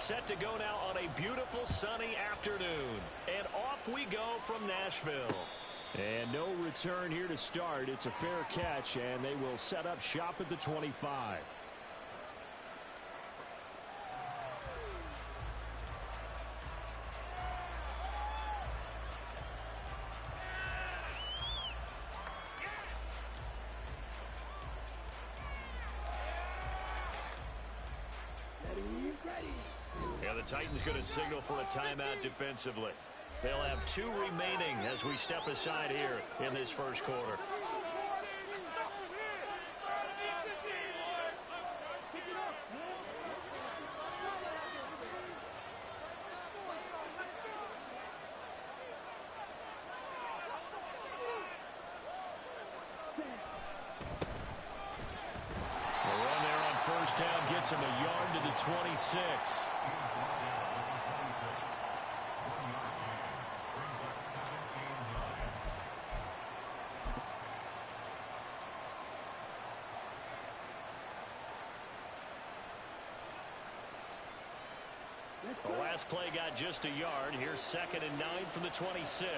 set to go now on a beautiful sunny afternoon. And off we go from Nashville. And no return here to start. It's a fair catch, and they will set up shop at the 25. Yeah, the Titans going to signal for a timeout defensively. They'll have 2 remaining as we step aside here in this first quarter. The run there on first down gets him a yard to the 26. The last play got just a yard. Here's 2nd and 9 from the 26.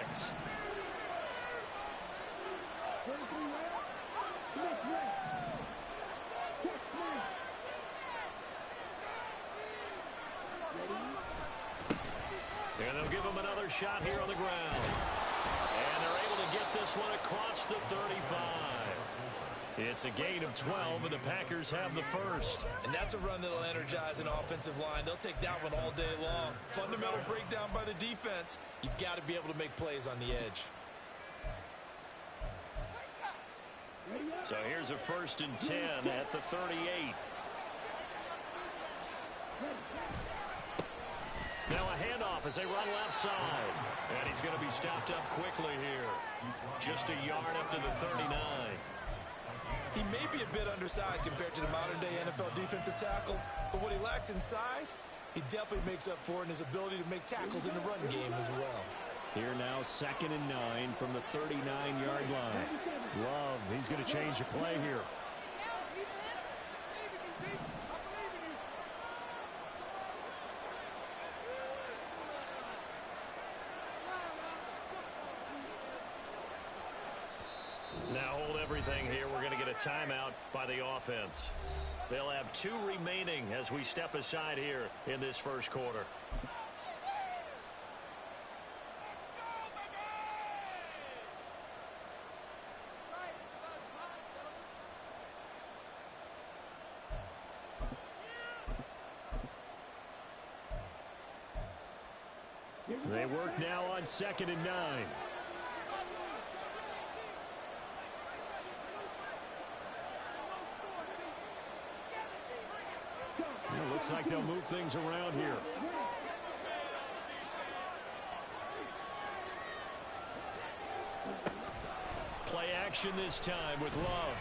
And they'll give him another shot here on the ground. And they're able to get this one across the 35. It's a gain of 12, and the Packers have the first. And that's a run that'll energize an offensive line. They'll take that one all day long. Fundamental breakdown by the defense. You've got to be able to make plays on the edge. So here's a 1st and 10 at the 38. Now a handoff as they run left side. And he's going to be stopped up quickly here. Just a yard up to the 39. He may be a bit undersized compared to the modern-day NFL defensive tackle, but what he lacks in size, he definitely makes up for in his ability to make tackles in the run game as well. Here now, 2nd and 9 from the 39-yard line. Love, he's going to change the play here. Now hold everything here. We're going to get a timeout by the offense. They'll have 2 remaining as we step aside here in this first quarter. They work now on 2nd and 9. It looks like they'll move things around here. Play action this time with Love.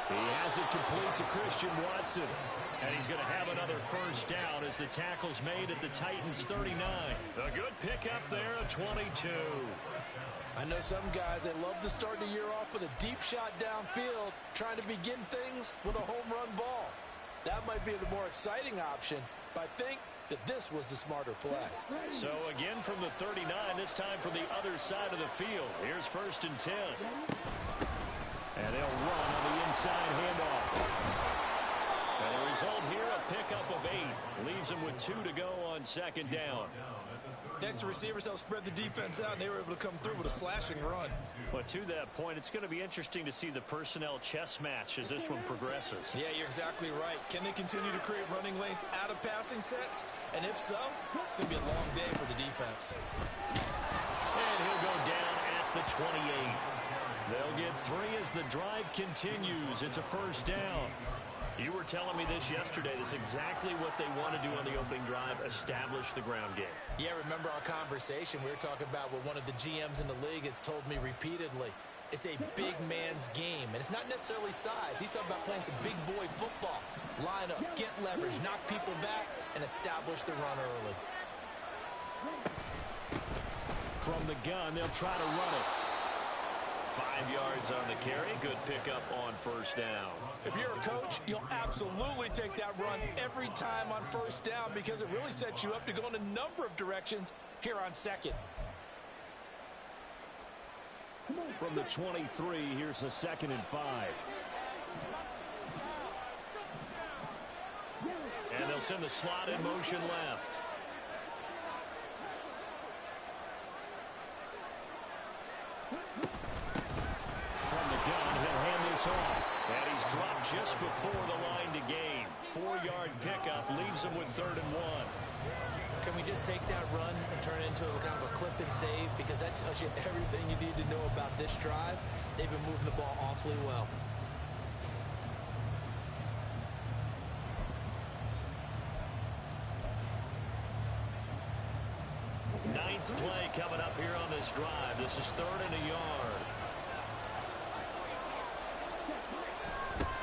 He has it complete to Christian Watson. And he's going to have another first down as the tackle's made at the Titans' 39. A good pickup there at 22. I know some guys, they love to start the year off with a deep shot downfield, trying to begin things with a home run ball. That might be the more exciting option, but I think that this was the smarter play. So again from the 39, this time from the other side of the field. Here's 1st and 10. And they'll run on the inside handoff. And the result here, a pickup of 8. Leaves them with 2 to go on 2nd down. Next, the receivers help spread the defense out, and they were able to come through with a slashing run. But to that point, it's going to be interesting to see the personnel chess match as this one progresses. Yeah, you're exactly right. Can they continue to create running lanes out of passing sets? And if so, it's going to be a long day for the defense. And he'll go down at the 28. They'll get 3 as the drive continues. It's a first down. You were telling me this yesterday. This is exactly what they want to do on the opening drive, establish the ground game. Yeah, remember our conversation. We were talking about what one of the GMs in the league has told me repeatedly. It's a big man's game, and it's not necessarily size. He's talking about playing some big boy football. Line up, get leverage, knock people back, and establish the run early. From the gun, they'll try to run it. 5 yards on the carry. Good pickup on first down. If you're a coach, you'll absolutely take that run every time on first down because it really sets you up to go in a number of directions here on second. From the 23, here's a 2nd and 5. And they'll send the slot in motion left. From the gun, he'll hand this off. And he's dropped just before the line to gain. 4-yard pickup leaves him with 3rd and 1. Can we just take that run and turn it into a kind of a clip and save? Because that tells you everything you need to know about this drive. They've been moving the ball awfully well. Ninth play coming up here on this drive. This is 3rd and a yard.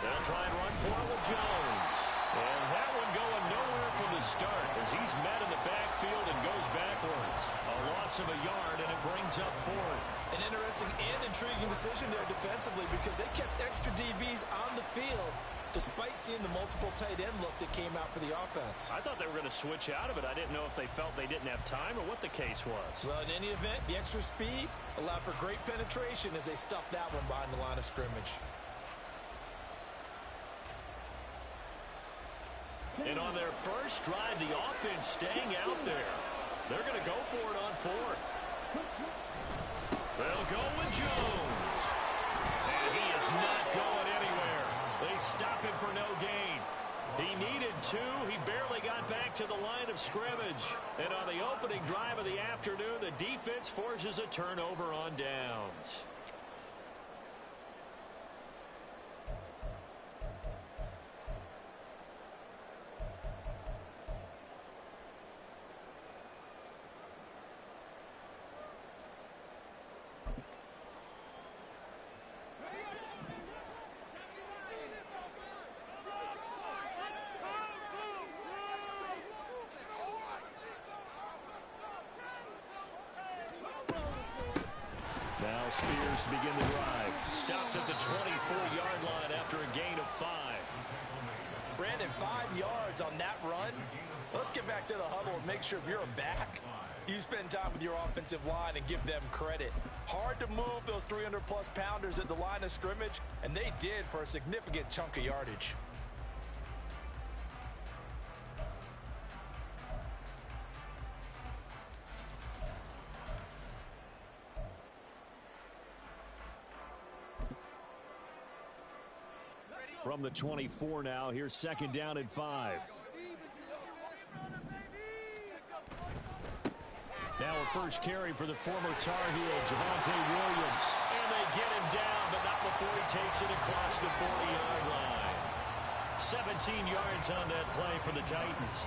They'll try and run for it with Jones. And that one going nowhere from the start as he's met in the backfield and goes backwards. A loss of a yard, and it brings up 4th. An interesting and intriguing decision there defensively because they kept extra DBs on the field despite seeing the multiple tight end look that came out for the offense. I thought they were going to switch out of it. I didn't know if they felt they didn't have time or what the case was. Well, in any event, the extra speed allowed for great penetration as they stuffed that one behind the line of scrimmage. And on their first drive, the offense staying out there. They're going to go for it on 4th. They'll go with Jones. And he is not going anywhere. They stop him for no gain. He needed 2. He barely got back to the line of scrimmage. And on the opening drive of the afternoon, the defense forces a turnover on downs. Now Spears to begin the drive. Stopped at the 24-yard line after a gain of 5. Brandon, 5 yards on that run. Let's get back to the huddle and make sure if you're a back, you spend time with your offensive line and give them credit. Hard to move those 300-plus pounders at the line of scrimmage, and they did for a significant chunk of yardage. From the 24 now, here's 2nd down and 5. Now a first carry for the former Tar Heel, Javonte Williams. And they get him down, but not before he takes it across the 40-yard line. 17 yards on that play for the Titans.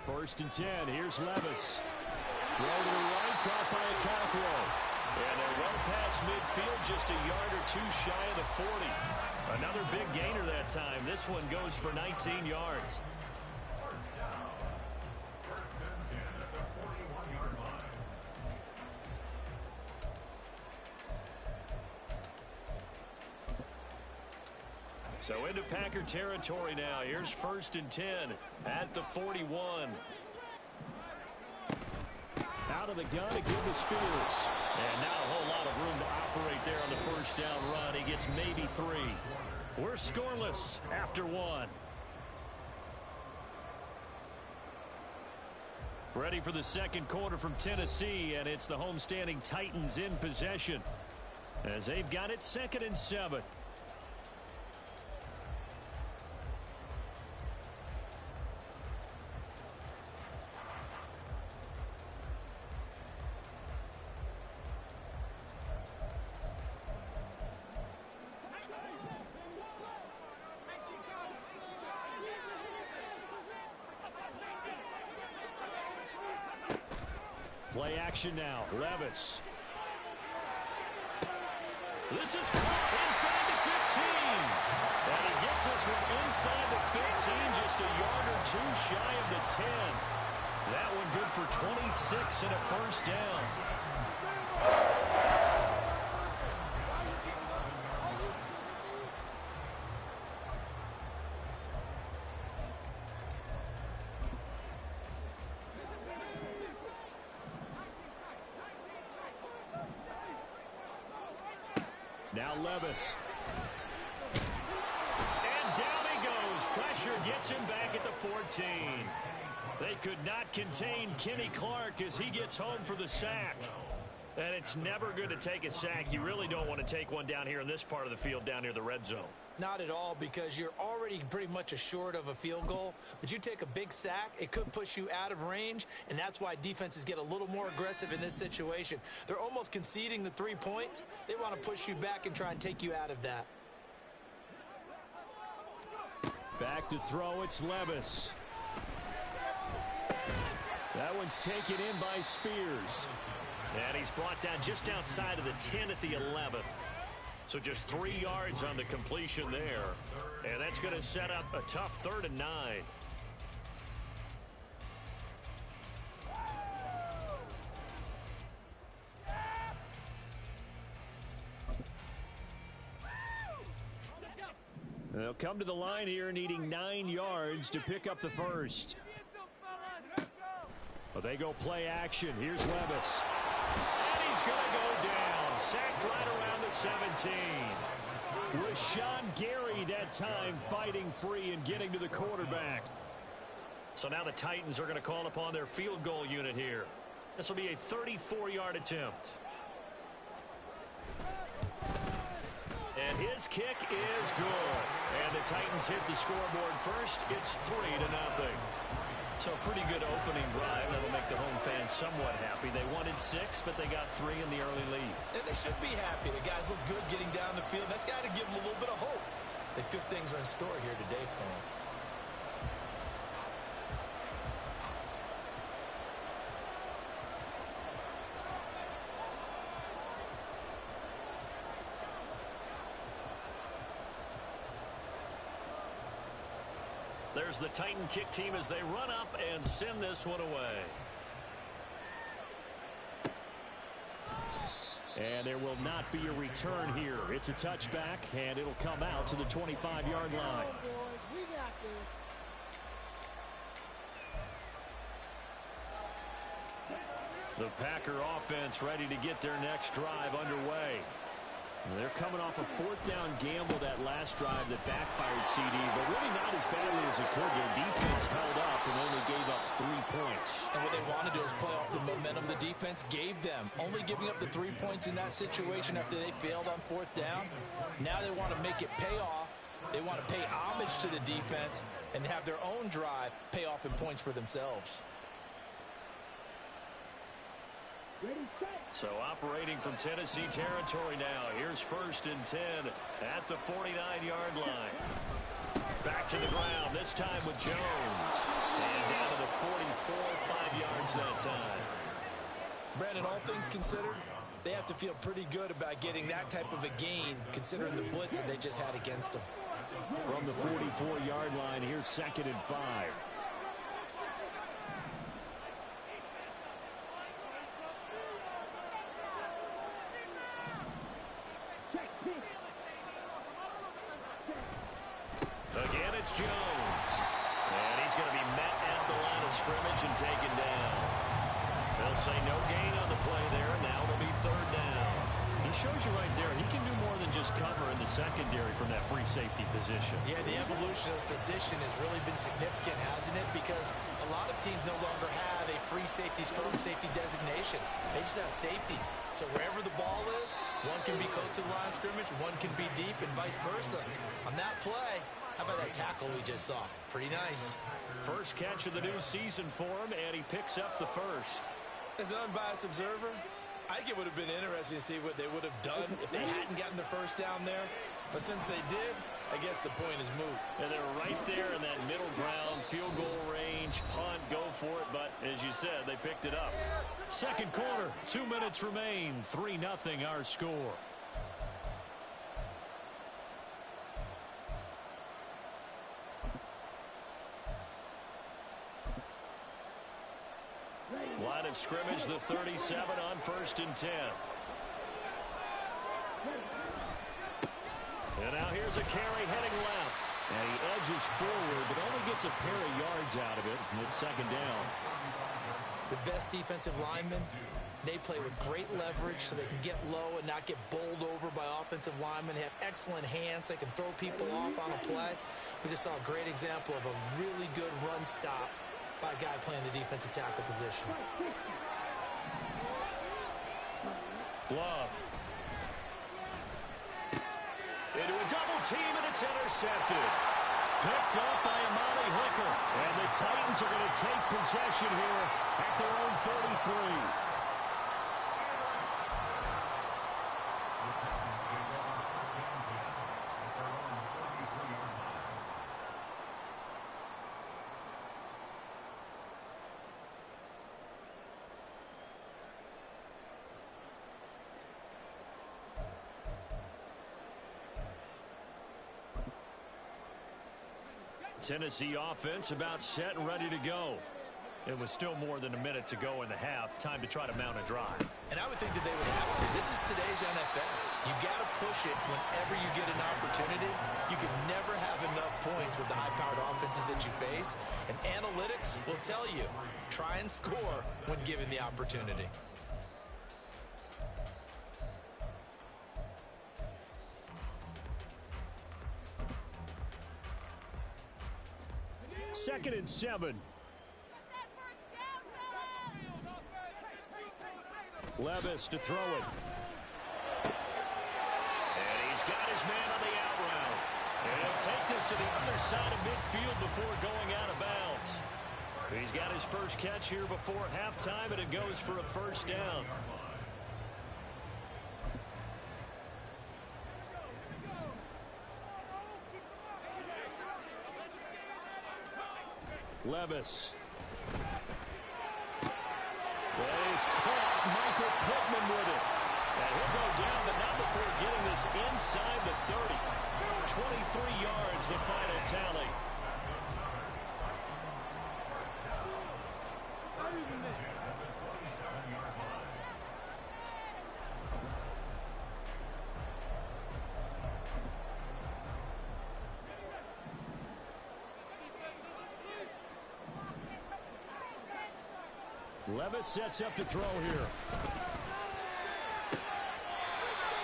First and 10. Here's Levis. Throw to the right, caught by a Cockrell. And they're well past midfield, just a yard or 2 shy of the 40. Another big gainer that time. This one goes for 19 yards. So into Packer territory now. Here's 1st and 10 at the 41. Out of the gun to give to Spears. And not a whole lot of room to operate there on the first down run. He gets maybe 3. We're scoreless after 1. Ready for the second quarter from Tennessee, and it's the homestanding Titans in possession as they've got it 2nd and 7. Play action now. Levis. This is caught inside the 15. And he gets this one inside the 15, just a yard or two shy of the 10. That one good for 26 and a first down. Now Levis. And down he goes. Pressure gets him back at the 14. They could not contain Kenny Clark as he gets home for the sack. And it's never good to take a sack. You really don't want to take one down here in this part of the field, down near the red zone. Not at all, because you're already pretty much assured of a field goal. But you take a big sack, it could push you out of range, and that's why defenses get a little more aggressive in this situation. They're almost conceding the 3 points. They want to push you back and try and take you out of that. Back to throw, it's Levis. That one's taken in by Spears. And he's brought down just outside of the 10 at the 11. So just 3 yards on the completion there. And that's going to set up a tough 3rd and 9. They'll come to the line here needing 9 yards to pick up the first. But they go play action. Here's Levis. And he's going to go down. Sacked right around the 17. Rashawn Gary that time fighting free and getting to the quarterback. So now the Titans are going to call upon their field goal unit here. This will be a 34-yard attempt. And his kick is good. And the Titans hit the scoreboard first. It's 3-0. So a pretty good opening drive. That'll make the home fans somewhat happy. They wanted 6, but they got 3 in the early lead. And they should be happy. The guys look good getting down the field. That's got to give them a little bit of hope that good things are in store here today for them. There's the Titan kick team as they run up and send this one away. And there will not be a return here. It's a touchback, and it'll come out to the 25-yard line. We got this. The Packer offense ready to get their next drive underway. They're coming off a 4th down gamble that last drive that backfired CD, but really not as badly as it could. Their defense held up and only gave up 3 points. And what they want to do is play off the momentum the defense gave them. Only giving up the 3 points in that situation after they failed on 4th down. Now they want to make it pay off. They want to pay homage to the defense and have their own drive pay off in points for themselves. So operating from Tennessee territory now. Here's 1st and 10 at the 49-yard line. Back to the ground, this time with Jones. And down to the 44, 5 yards that time. Brandon, all things considered, they have to feel pretty good about getting that type of a gain considering the blitz that they just had against them. From the 44-yard line, here's 2nd and 5. Again, it's Jones. And he's going to be met at the line of scrimmage and taken down. They'll say no gain on the play there. Now it'll be 3rd down. He shows you right there, he can do more than just cover in the secondary from that free safety position. Yeah, the evolution of the position has really been significant, hasn't it? Because a lot of teams no longer have a free safety, strong safety designation. They just have safeties. So wherever the ball is, one can be close to the line of scrimmage, one can be deep, and vice versa. On that play, how about that tackle we just saw? Pretty nice. First catch of the new season for him, and he picks up the first. As an unbiased observer, I think it would have been interesting to see what they would have done if they hadn't gotten the first down there. But since they did, I guess the point is moot. And they're right there in that middle ground, field goal range, punt, go for it. But as you said, they picked it up. Second quarter, 2 minutes remain. 3-0 our score. Line of scrimmage, the 37 on 1st and 10. And now here's a carry heading left. And he edges forward, but only gets a pair of yards out of it. And it's second down. The best defensive linemen, they play with great leverage so they can get low and not get bowled over by offensive linemen. They have excellent hands. They can throw people off on a play. We just saw a great example of a really good run stop by a guy playing the defensive tackle position. Love. Into a double team, and it's intercepted. Picked up by Amani Hooker. And the Titans are going to take possession here at their own 33. Tennessee offense about set and ready to go. It was still more than a minute to go in the half. Time to try to mount a drive. And I would think that they would have to. This is today's NFL. You got to push it whenever you get an opportunity. You can never have enough points with the high-powered offenses that you face. And analytics will tell you, try and score when given the opportunity. Second and 7. Levis to throw it. And he's got his man on the out route. And he'll take this to the other side of midfield before going out of bounds. He's got his first catch here before halftime, and it goes for a first down. Levis. Well, he's caught Michael Pittman with it. And he'll go down, but not before getting this inside the 30. 23 yards, the final tally. Levis sets up to throw here.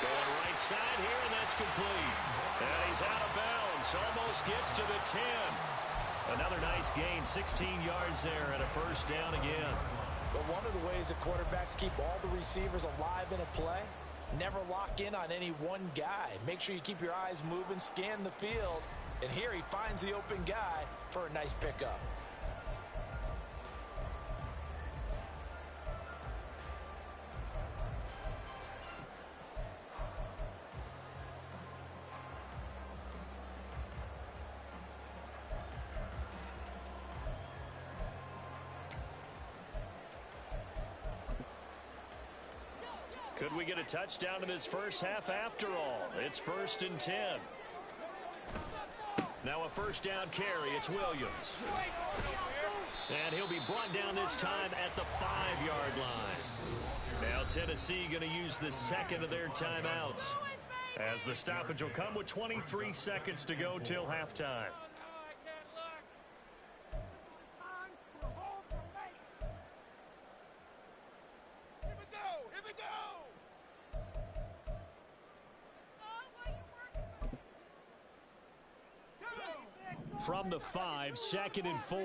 Going right side here, and that's complete. And he's out of bounds. Almost gets to the 10. Another nice gain, 16 yards there, and a first down again. But one of the ways that quarterbacks keep all the receivers alive in a play, never lock in on any one guy. Make sure you keep your eyes moving, scan the field, and here he finds the open guy for a nice pickup. Could we get a touchdown in this first half after all? It's 1st and 10. Now a first down carry. It's Williams. And he'll be brought down this time at the 5-yard line. Now Tennessee going to use the second of their timeouts, as the stoppage will come with 23 seconds to go till halftime. From the 5, 2nd and 4.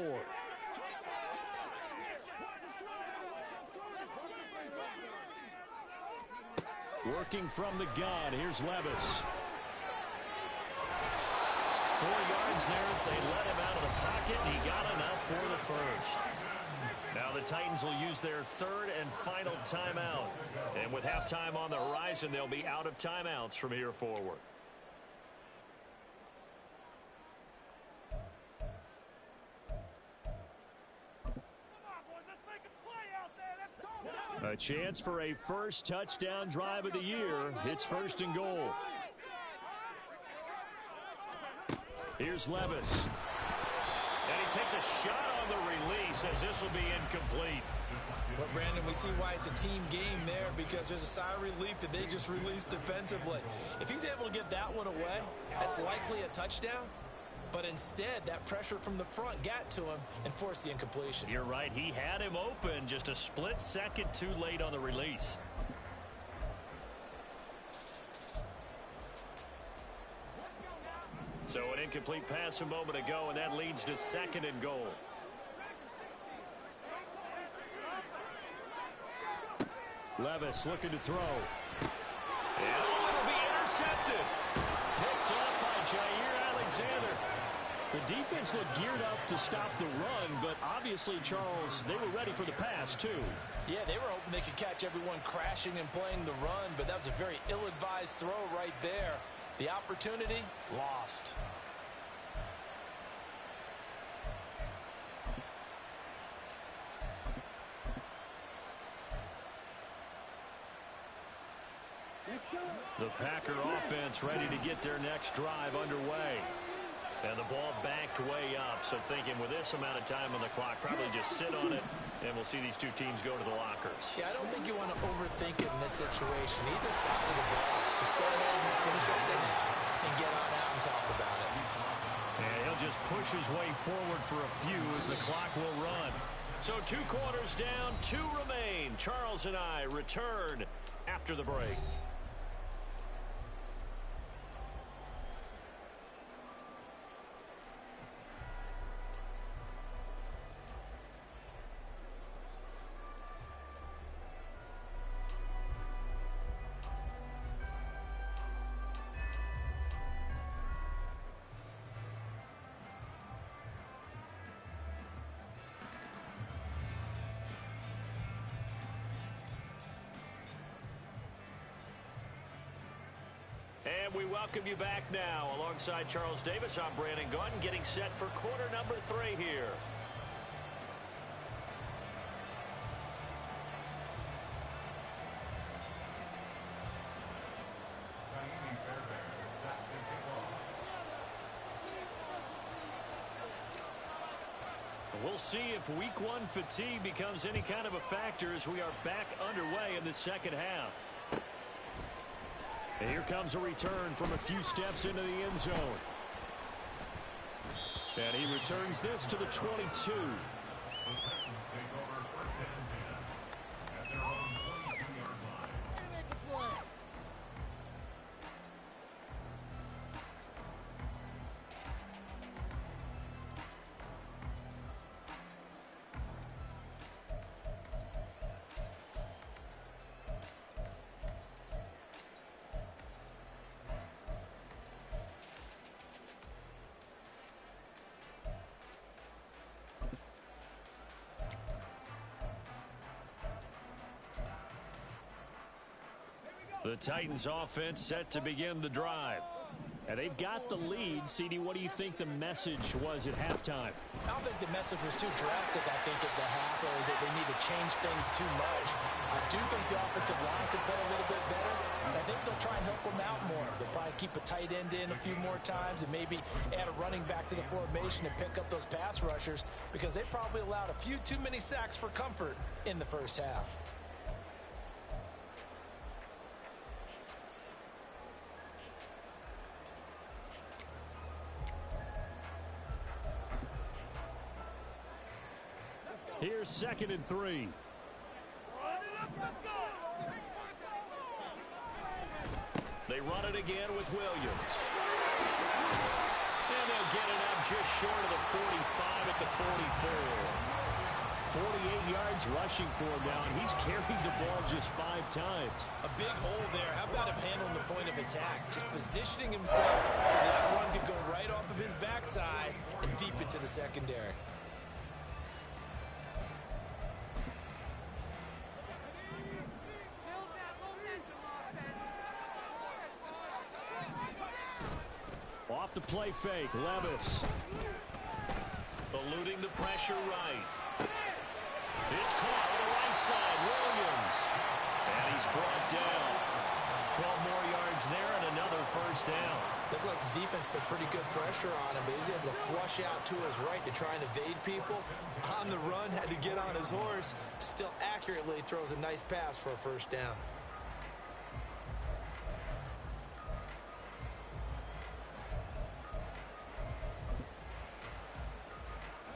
Working from the gun. Here's Levis. 4 yards there as they let him out of the pocket, and he got enough for the first. Now the Titans will use their 3rd and final timeout. And with halftime on the horizon, they'll be out of timeouts from here forward. A chance for a first touchdown drive of the year. It's 1st and goal. Here's Levis. And he takes a shot on the release as this will be incomplete. Well, Brandon, we see why it's a team game there, because there's a sigh of relief that they just released defensively. If he's able to get that one away, that's likely a touchdown. But instead, that pressure from the front got to him and forced the incompletion. You're right. He had him open, just a split second too late on the release. So an incomplete pass a moment ago, and that leads to 2nd and goal. Levis looking to throw. And it'll be intercepted. Picked up by Jair Alexander. The defense looked geared up to stop the run, but obviously, Charles, they were ready for the pass, too. Yeah, they were hoping they could catch everyone crashing and playing the run, but that was a very ill-advised throw right there. The opportunity, lost. The Packer offense ready to get their next drive underway. And the ball backed way up, so thinking with this amount of time on the clock, probably just sit on it, and we'll see these two teams go to the lockers. Yeah, I don't think you want to overthink it in this situation. Either side of the ball, just go ahead and finish up the half and get on out and talk about it. And he'll just push his way forward for a few as the clock will run. So 2 quarters down, 2 remain. Charles and I return after the break. And we welcome you back now. Alongside Charles Davis, I'm Brandon Gunn, getting set for quarter number 3 here. We'll see if week 1 fatigue becomes any kind of a factor as we are back underway in the second half. And here comes a return from a few steps into the end zone. And he returns this to the 22. The Titans offense set to begin the drive. And they've got the lead. CD, what do you think the message was at halftime? I don't think the message was too drastic, I think, at the half, or that they need to change things too much. I do think the offensive line could play a little bit better, and I think they'll try and help them out more. They'll probably keep a tight end in a few more times and maybe add a running back to the formation and pick up those pass rushers, because they probably allowed a few too many sacks for comfort in the first half. Here's 2nd and 3. They run it again with Williams. And they'll get it up just short of the 45 at the 44. 48 yards rushing for him now, and he's carried the ball just 5 times. A big hole there. How about him handling the point of attack? Just positioning himself so that one could go right off of his backside and deep into the secondary. Off the play fake, Levis. Eluding the pressure right. It's caught on the right side. Williams. And he's brought down. 12 more yards there and another first down. Looked like the defense put pretty good pressure on him, but he's able to flush out to his right to try and evade people. On the run, had to get on his horse. Still accurately throws a nice pass for a first down.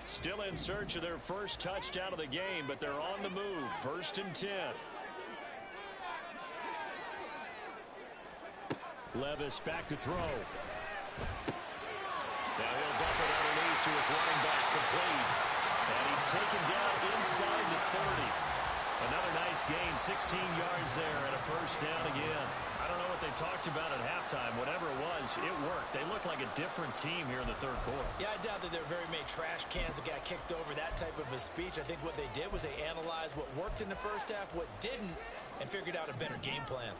Still in search of their first touchdown of the game, but they're on the move. 1st and 10. Levis back to throw. Now he'll dump it underneath to his running back, complete. And he's taken down inside the 30. Another nice gain, 16 yards there, and a first down again. I don't know what they talked about at halftime. Whatever it was, it worked. They look like a different team here in the third quarter. Yeah, I doubt that there are very many trash cans that got kicked over, that type of a speech. I think what they did was they analyzed what worked in the first half, what didn't, and figured out a better game plan.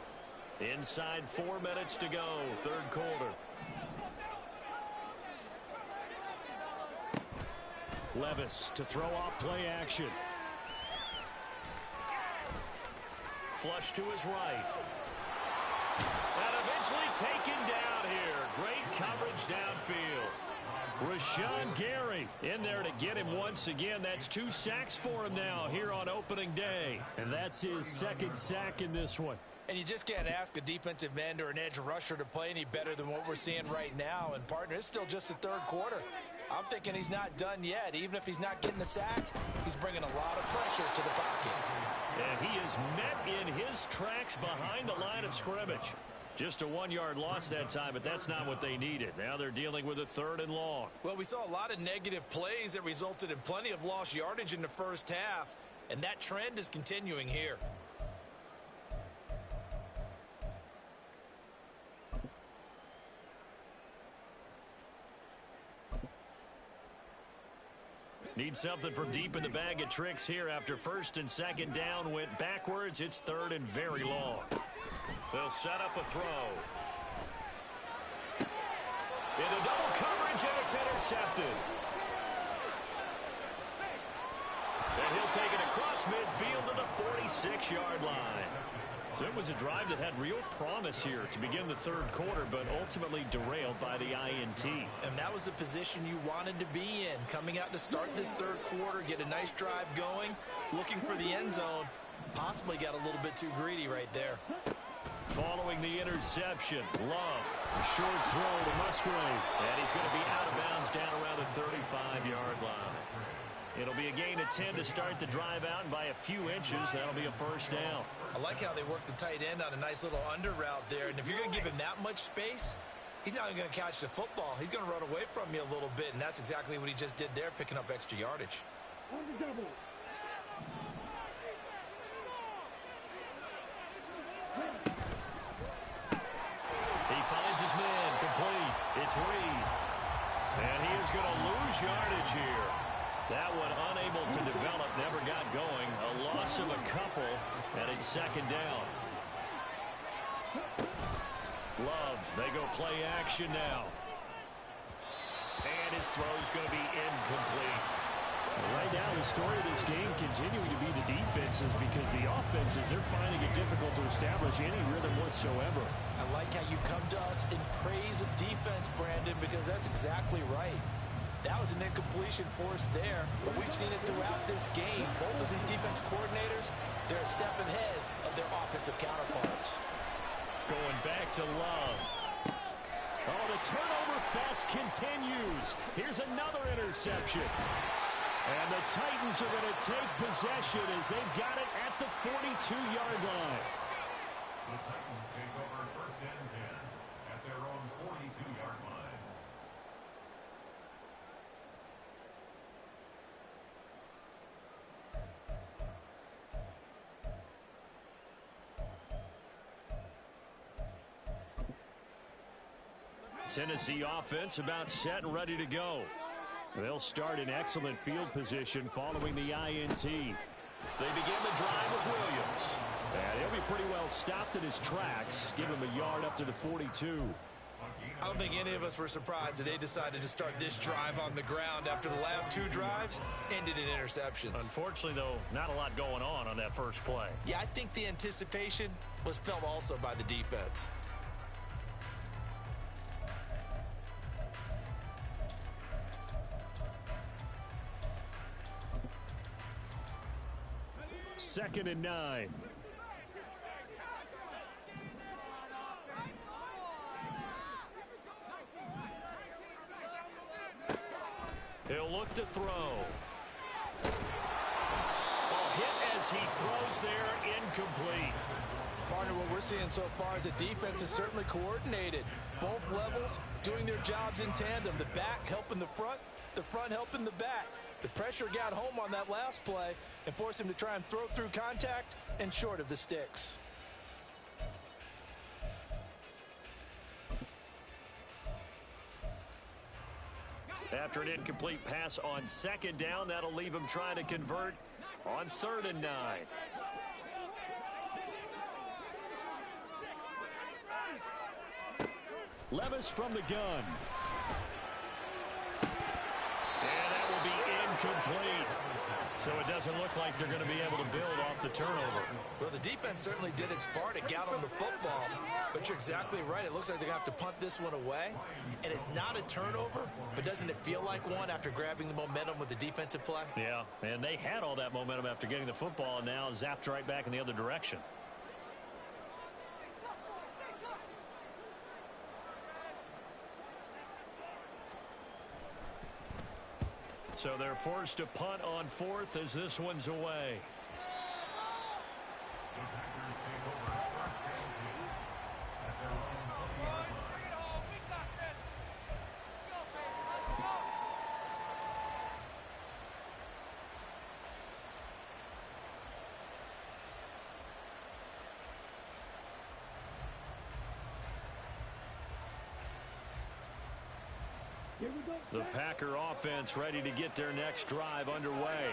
Inside 4 minutes to go, third quarter. Levis to throw off play action. Flush to his right. And eventually taken down here. Great coverage downfield. Rashawn Gary in there to get him once again. That's 2 sacks for him now here on opening day. And that's his second sack in this one. And you just can't ask a defensive end or an edge rusher to play any better than what we're seeing right now. And, partner, it's still just the third quarter. I'm thinking he's not done yet. Even if he's not getting the sack, he's bringing a lot of pressure to the pocket. And he is met in his tracks behind the line of scrimmage. Just a 1-yard loss that time, but that's not what they needed. Now they're dealing with a 3rd and long. Well, we saw a lot of negative plays that resulted in plenty of lost yardage in the first half, and that trend is continuing here. Need something from deep in the bag of tricks here after 1st and 2nd down went backwards. It's 3rd and very long. They'll set up a throw. Into double coverage, and it's intercepted. And he'll take it across midfield to the 46-yard line. So it was a drive that had real promise here to begin the third quarter, but ultimately derailed by the INT. And that was the position you wanted to be in. Coming out to start this third quarter, get a nice drive going, looking for the end zone. Possibly got a little bit too greedy right there. Following the interception, Love, a short throw to Musgrave. And he's going to be out of bounds down around the 35-yard line. It'll be a gain of 10 to start the drive out, and by a few inches, that'll be a first down. I like how they work the tight end on a nice little under route there. And if you're going to give him that much space, he's not going to catch the football. He's going to run away from you a little bit, and that's exactly what he just did there, picking up extra yardage. He finds his man, complete. It's Reed. And he is going to lose yardage here. That one unable to develop, never got going. A loss of a couple, and it's 2nd down. Love, they go play action now. And his throw's going to be incomplete. Right now, the story of this game continuing to be the defenses, because the offenses, they're finding it difficult to establish any rhythm whatsoever. I like how you come to us in praise of defense, Brandon, because that's exactly right. That was an incompletion force there, but we've seen it throughout this game. Both of these defense coordinators, they're a step ahead of their offensive counterparts. Going back to Love. Oh, the turnover fest continues. Here's another interception. And the Titans are going to take possession as they've got it at the 42-yard line. The Titans take over 1st and 10 at their own 42-yard line. Tennessee offense about set and ready to go. They'll start in excellent field position following the INT. They begin the drive with Williams. And he'll be pretty well stopped in his tracks. Give him a yard up to the 42. I don't think any of us were surprised that they decided to start this drive on the ground after the last two drives ended in interceptions. Unfortunately, though, not a lot going on that first play. Yeah, I think the anticipation was felt also by the defense. Second and 9. He'll look to throw. Well, hit as he throws there, incomplete. Partner, what we're seeing so far is the defense is certainly coordinated. Both levels doing their jobs in tandem. The back helping the front helping the back. The pressure got home on that last play and forced him to try and throw through contact and short of the sticks. After an incomplete pass on second down, that'll leave him trying to convert on 3rd and 9. Levis from the gun. And that will be incomplete. So it doesn't look like they're going to be able to build off the turnover. Well, the defense certainly did its part to get on the football. But you're exactly right. It looks like they're going to have to punt this one away. And it's not a turnover, but doesn't it feel like one after grabbing the momentum with the defensive play? Yeah, and they had all that momentum after getting the football and now zapped right back in the other direction. So they're forced to punt on 4th as this one's away. The Packers take over 1st and 10 at their own 20-yard line. The Packer offense ready to get their next drive underway.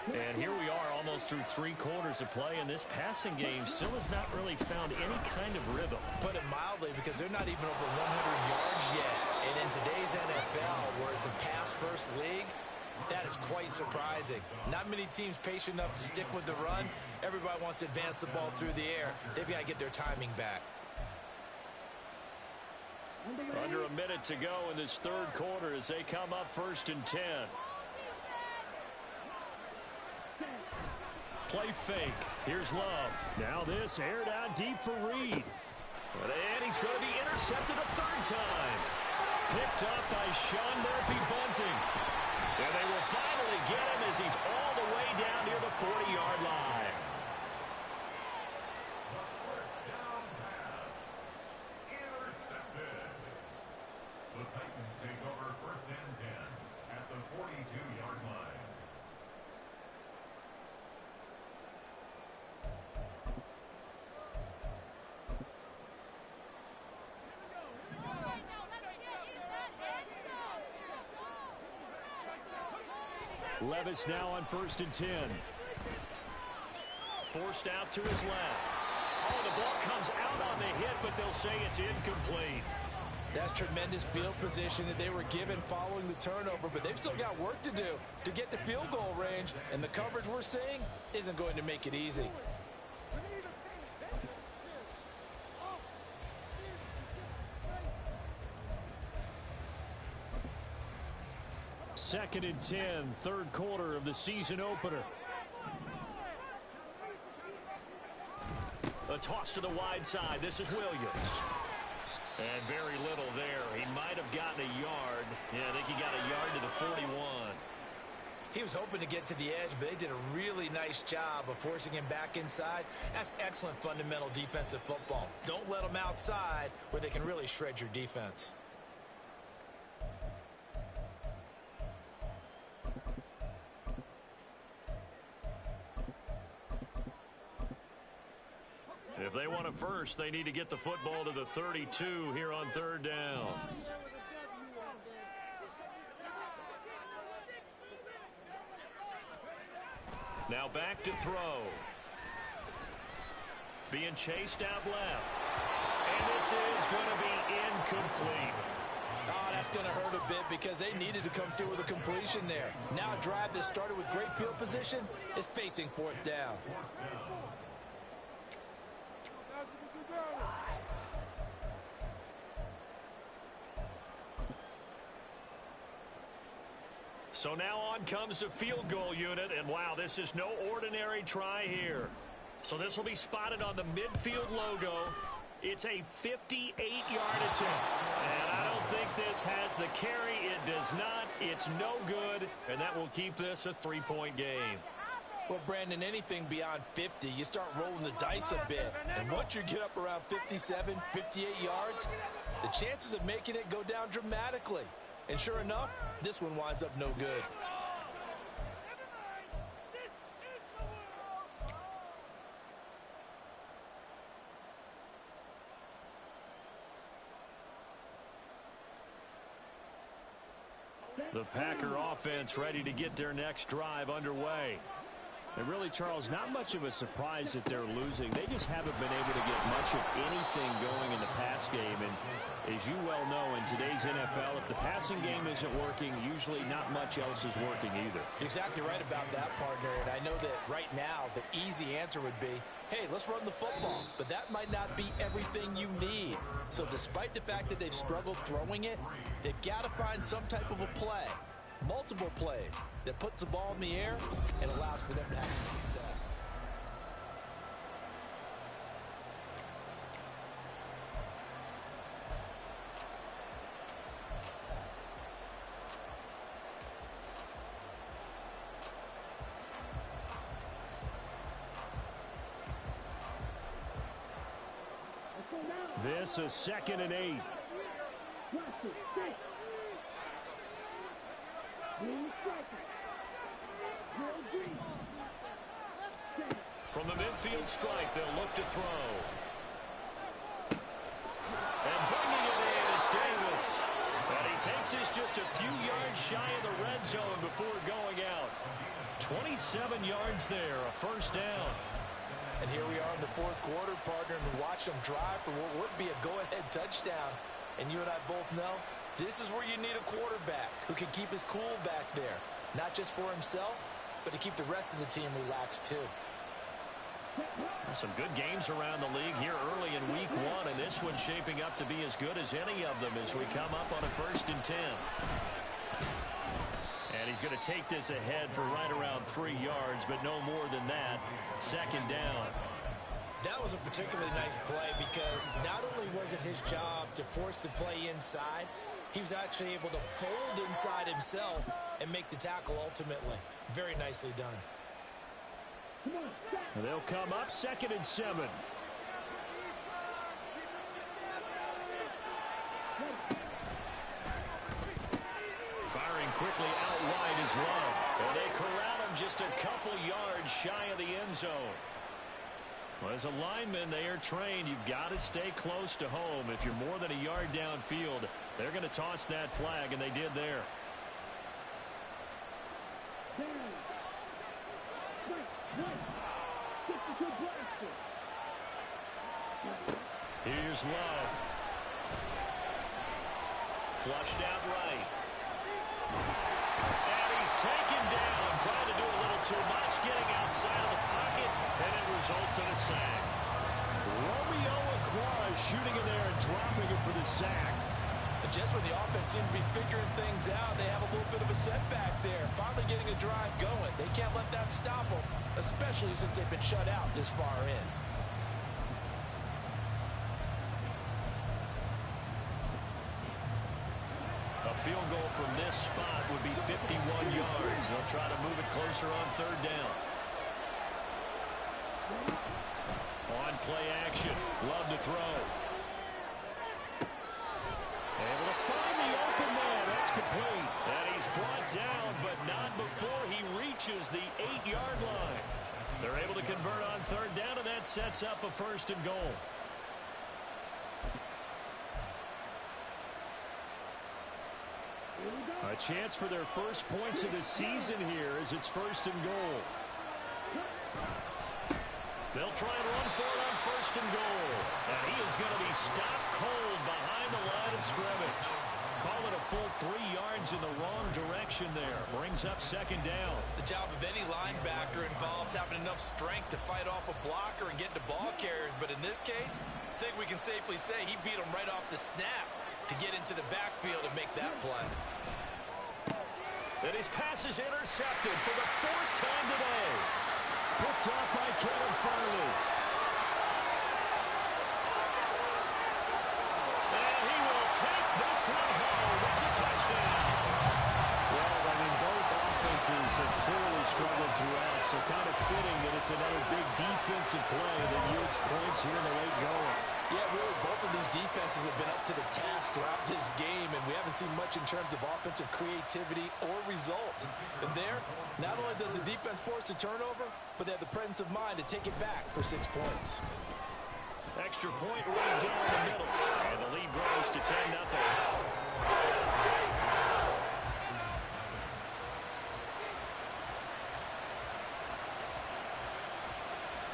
And here we are almost through 3 quarters of play, and this passing game still has not really found any kind of rhythm. Put it mildly, because they're not even over 100 yards yet. And in today's NFL, where it's a pass-first league, that is quite surprising. Not many teams patient enough to stick with the run. Everybody wants to advance the ball through the air. They've got to get their timing back. Under a minute to go in this 3rd quarter as they come up 1st and 10. Play fake. Here's Love. Now this aired out deep for Reed. And he's going to be intercepted a 3rd time. Picked up by Sean Murphy-Bunting. And they will finally get him as he's all the way down near the 40-yard line. The Titans take over 1st and 10 at the 42-yard line. Levis now on 1st and 10. Forced out to his left. Oh, the ball comes out on the hit, but they'll say it's incomplete. That's tremendous field position that they were given following the turnover, but they've still got work to do to get to field goal range, and the coverage we're seeing isn't going to make it easy. 2nd and 10, 3rd quarter of the season opener. A toss to the wide side. This is Williams. And very little there. He might have gotten a yard. Yeah, I think he got a yard to the 41. He was hoping to get to the edge, but they did a really nice job of forcing him back inside. That's excellent fundamental defensive football. Don't let them outside where they can really shred your defense. If they want a first, they need to get the football to the 32 here on 3rd down. Now back to throw. Being chased out left. And this is going to be incomplete. Oh, that's going to hurt a bit because they needed to come through with a completion there. Now a drive that started with great field position is facing fourth down. So now on comes the field goal unit, and wow, this is no ordinary try here. So this will be spotted on the midfield logo. It's a 58-yard attempt, and I don't think this has the carry. It does not. It's no good, and that will keep this a 3-point game. Well, Brandon, anything beyond 50, you start rolling the dice a bit. And once you get up around 57, 58 yards, the chances of making it go down dramatically. And sure enough, this one winds up no good. The Packer offense ready to get their next drive underway. And really, Charles, not much of a surprise that they're losing. They just haven't been able to get much of anything going in the pass game. And as you well know, in today's NFL, if the passing game isn't working, usually not much else is working either. You're exactly right about that, partner. And I know that right now the easy answer would be, hey, let's run the football. But that might not be everything you need. So despite the fact that they've struggled throwing it, they've got to find some type of a play. Multiple plays that puts the ball in the air and allows for them to have some success. This is 2nd and 8. From the midfield strike, they'll look to throw. And bringing it in, it's Davis. And he takes us just a few yards shy of the red zone before going out. 27 yards there, a first down. And here we are in the fourth quarter, partner, and watch them drive for what would be a go-ahead touchdown. And you and I both know this is where you need a quarterback who can keep his cool back there. Not just for himself, but to keep the rest of the team relaxed too. Some good games around the league here early in week 1, and this one's shaping up to be as good as any of them as we come up on a 1st and 10. And he's going to take this ahead for right around 3 yards, but no more than that. 2nd down. That was a particularly nice play because not only was it his job to force the play inside, he was actually able to fold inside himself and make the tackle ultimately. Very nicely done. They'll come up 2nd and 7. Firing quickly out wide is Love. And they corral him just a couple yards shy of the end zone. Well, as a lineman, they are trained. You've got to stay close to home. If you're more than a yard downfield, they're going to toss that flag, and they did there. Here's Love. Flushed out right. And he's taken down, trying to do a little too much, getting outside of the pocket, and it results in a sack. Romeo Aquara shooting in there and dropping him for the sack. And just when the offense seemed to be figuring things out, they have a little bit of a setback there. Finally getting a drive going. They can't let that stop them, especially since they've been shut out this far in. A field goal from this spot would be 51 yards. They'll try to move it closer on 3rd down. On play action. Love to throw. Able to find the open man. That's complete. And he's brought down, but not before he reaches the 8-yard line. They're able to convert on 3rd down, and that sets up a 1st and goal. A chance for their first points of the season here as it's 1st and goal. They'll try and run for it on first and goal. And he is going to be stopped cold behind the line of scrimmage. Call it a full 3 yards in the wrong direction there. Brings up second down. The job of any linebacker involves having enough strength to fight off a blocker and get to ball carriers. But in this case, I think we can safely say he beat him right off the snap to get into the backfield and make that play. And his pass is intercepted for the 4th time today. Picked off by Kevin Farley. And he will take this one home. It's a touchdown. Well, I mean, both offenses have clearly struggled throughout, so kind of fitting that it's another big defensive play that yields points here in the late going. Yeah, really, both of these defenses have been up to the task throughout this game, and we haven't seen much in terms of offensive creativity or results. And there, not only does the defense force a turnover, but they have the presence of mind to take it back for 6 points. Extra point right down the middle, and the lead grows to 10-0.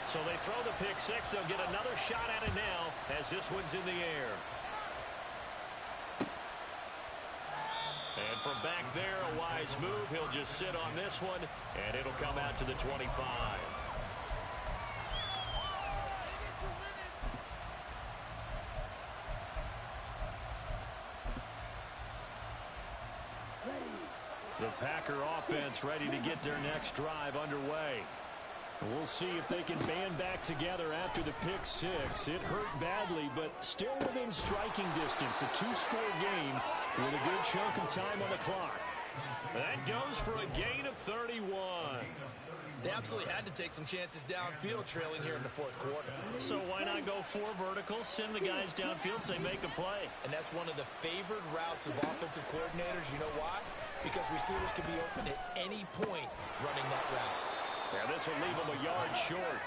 So they throw the pick six. They'll get another shot at it now as this one's in the air. And from back there, a wise move. He'll just sit on this one, and it'll come out to the 25. The Packer offense ready to get their next drive underway. We'll see if they can band back together after the pick six. It hurt badly, but still within striking distance. A 2-score game with a good chunk of time on the clock. That goes for a gain of 31. They absolutely had to take some chances downfield trailing here in the 4th quarter. So why not go 4 verticals, send the guys downfield, say make a play. And that's one of the favored routes of offensive coordinators. You know why? Because receivers can be open at any point running that route. Yeah, this will leave them a yard short.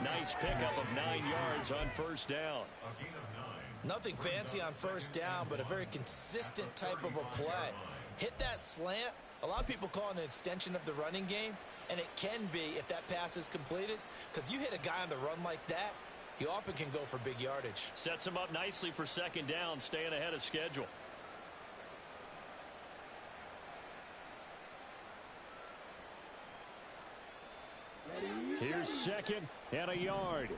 Nice pickup of 9 yards on first down. Nothing fancy on first down, but a very consistent type of a play. Hit that slant. A lot of people call it an extension of the running game, and it can be if that pass is completed, because you hit a guy on the run like that, you often can go for big yardage. Sets him up nicely for second down, staying ahead of schedule. Here's second and a yard.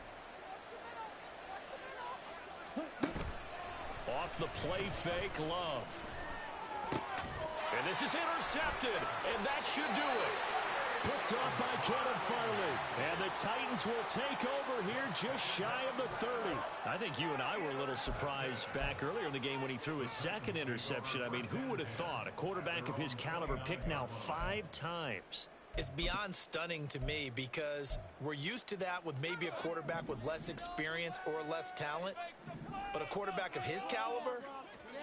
Off the play fake, Love. And this is intercepted, and that should do it. Picked off by Kevin Farley. And the Titans will take over here just shy of the 30. I think you and I were a little surprised back earlier in the game when he threw his second interception. I mean, who would have thought a quarterback of his caliber picked now 5 times? It's beyond stunning to me because we're used to that with maybe a quarterback with less experience or less talent. But a quarterback of his caliber,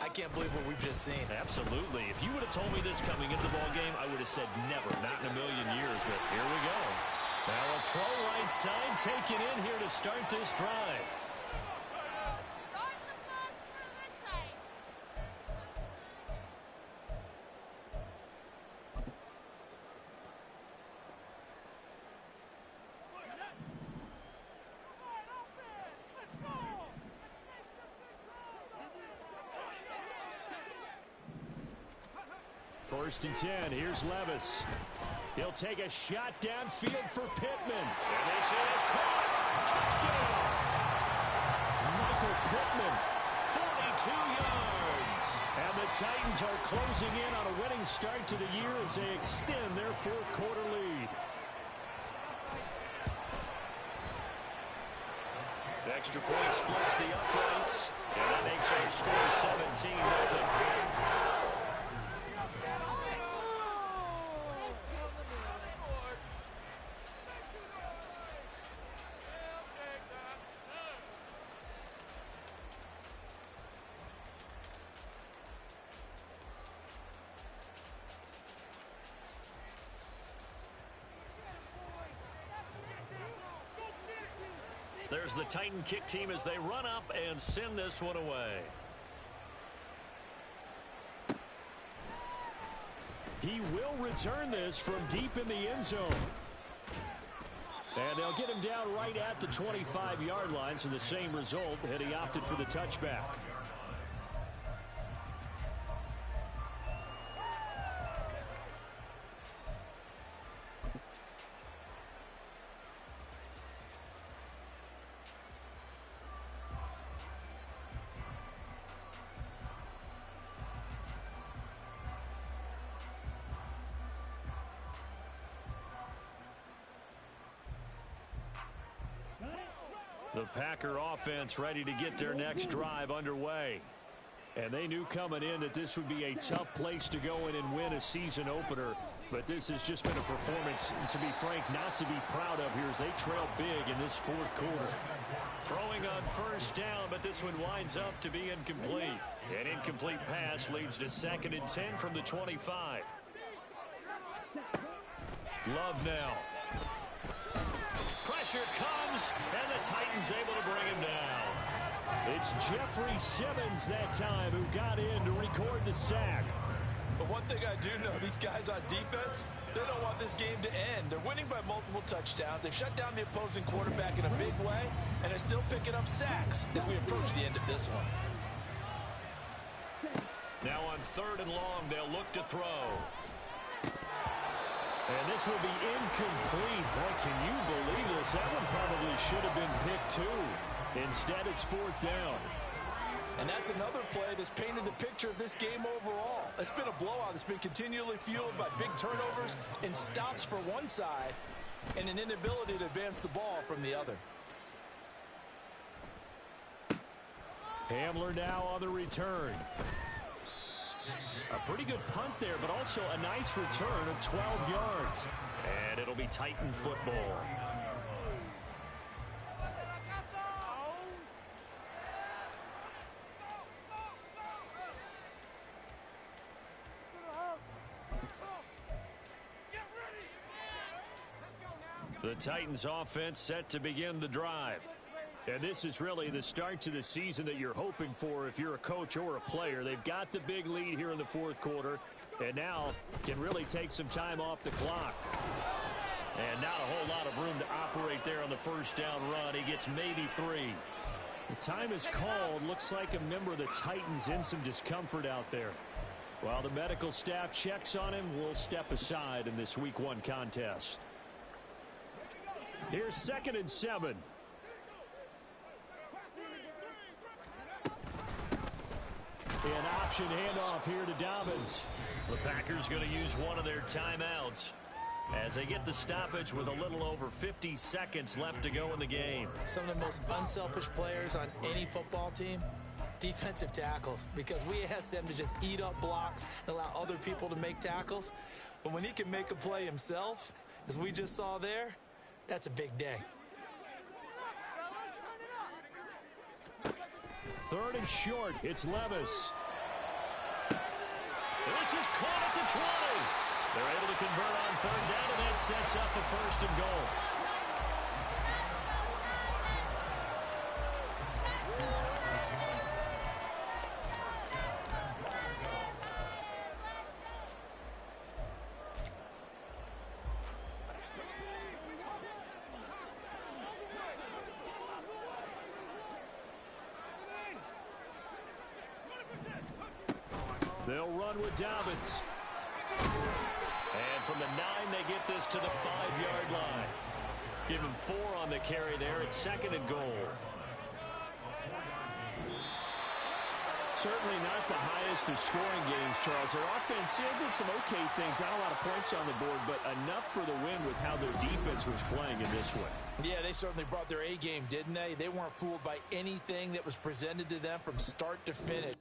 I can't believe what we've just seen. Absolutely. If you would have told me this coming into the ballgame, I would have said never, not in a million years. But here we go. Now a throw right side taken in here to start this drive. First and 10. Here's Levis. He'll take a shot downfield for Pittman. And this is caught. Touchdown. Michael Pittman, 42 yards. And the Titans are closing in on a winning start to the year as they extend their 4th quarter lead. The extra point splits the uprights. And that makes our score 17-0. There's the Titan kick team as they run up and send this one away. He will return this from deep in the end zone. And they'll get him down right at the 25-yard line, so the same result, and he opted for the touchback. The Packer offense ready to get their next drive underway. And they knew coming in that this would be a tough place to go in and win a season opener. But this has just been a performance, to be frank, not to be proud of here as they trail big in this fourth quarter. Throwing on first down, but this one winds up to be incomplete. An incomplete pass leads to 2nd and 10 from the 25. Love now. Pressure comes, and the Titans able to bring him down. It's Jeffrey Simmons that time who got in to record the sack. But one thing I do know, these guys on defense, they don't want this game to end. They're winning by multiple touchdowns. They've shut down the opposing quarterback in a big way, and they're still picking up sacks as we approach the end of this one. Now on 3rd and long, they'll look to throw. And this will be incomplete. Boy, can you believe this? That one probably should have been picked too. Instead, it's 4th down. And that's another play that's painted the picture of this game overall. It's been a blowout. It's been continually fueled by big turnovers and stops for one side and an inability to advance the ball from the other. Hamler now on the return. A pretty good punt there, but also a nice return of 12 yards. And it'll be Titan football. The Titans offense set to begin the drive. And this is really the start to the season that you're hoping for if you're a coach or a player. They've got the big lead here in the fourth quarter, and now can really take some time off the clock. And not a whole lot of room to operate there on the first down run. He gets maybe 3. The time is called. Looks like a member of the Titans in some discomfort out there. While the medical staff checks on him, we'll step aside in this Week 1 contest. Here's 2nd and 7. An option handoff here to Dobbins. The Packers going to use one of their timeouts as they get the stoppage with a little over 50 seconds left to go in the game. Some of the most unselfish players on any football team, defensive tackles, because we ask them to just eat up blocks and allow other people to make tackles. But when he can make a play himself, as we just saw there, that's a big day. 3rd and short. It's Levis. This is caught at the 20. They're able to convert on 3rd down, and that sets up a 1st and goal. They'll run with Dobbins. And from the 9, they get this to the 5-yard line. Give him 4 on the carry there at 2nd and goal. Certainly not the highest of scoring games, Charles. Their offense did some okay things. Not a lot of points on the board, but enough for the win with how their defense was playing in this one. Yeah, they certainly brought their A game, didn't they? They weren't fooled by anything that was presented to them from start to finish.